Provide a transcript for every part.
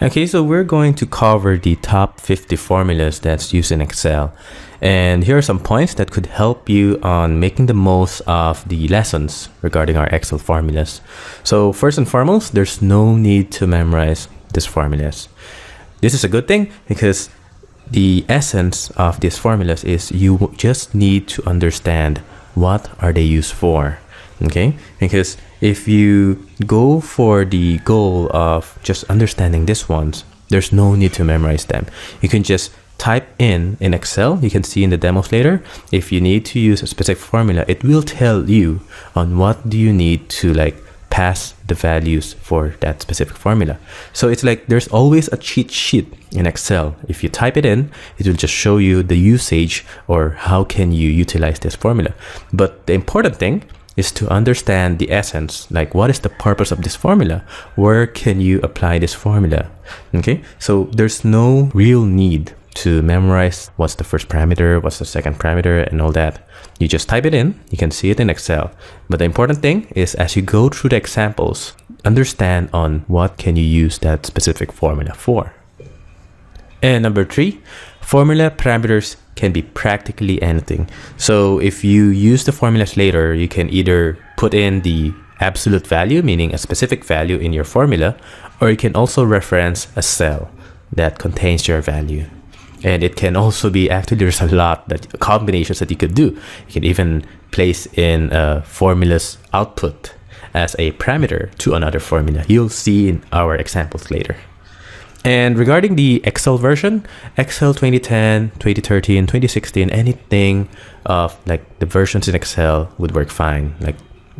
Okay, so we're going to cover the top 50 formulas that's used in Excel. And here are some points that could help you on making the most of the lessons regarding our Excel formulas. So first and foremost, there's no need to memorize these formulas. This is a good thing because the essence of these formulas is you just need to understand what are they used for. Okay, because if you go for the goal of just understanding these ones, there's no need to memorize them. You can just type in Excel. You can see in the demos later, if you need to use a specific formula, it will tell you on what do you need to pass the values for that specific formula. So it's like there's always a cheat sheet in Excel. If you type it in, it will just show you the usage or how can you utilize this formula. But the important thing is to understand the essence, like what is the purpose of this formula? Where can you apply this formula? Okay, so there's no real need to memorize what's the first parameter, what's the second parameter, and all that. You just type it in, you can see it in Excel. But the important thing is as you go through the examples, understand on what can you use that specific formula for. And number 3, formula parameters can be practically anything. So if you use the formulas later, you can either put in the absolute value, meaning a specific value in your formula, or you can also reference a cell that contains your value. And it can also be, actually there's a lot that combinations that you could do. You can even place in a formula's output as a parameter to another formula. You'll see in our examples later. And regarding the Excel version, Excel 2010, 2013, 2016, anything of the versions in Excel would work fine.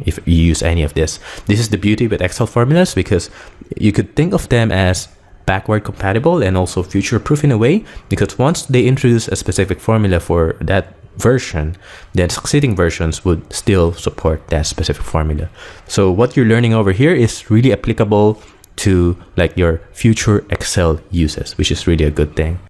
If you use any of this. This is the beauty with Excel formulas, because you could think of them as backward compatible and also future-proof in a way, because once they introduce a specific formula for that version, then succeeding versions would still support that specific formula. So what you're learning over here is really applicable to your future Excel uses, which is really a good thing.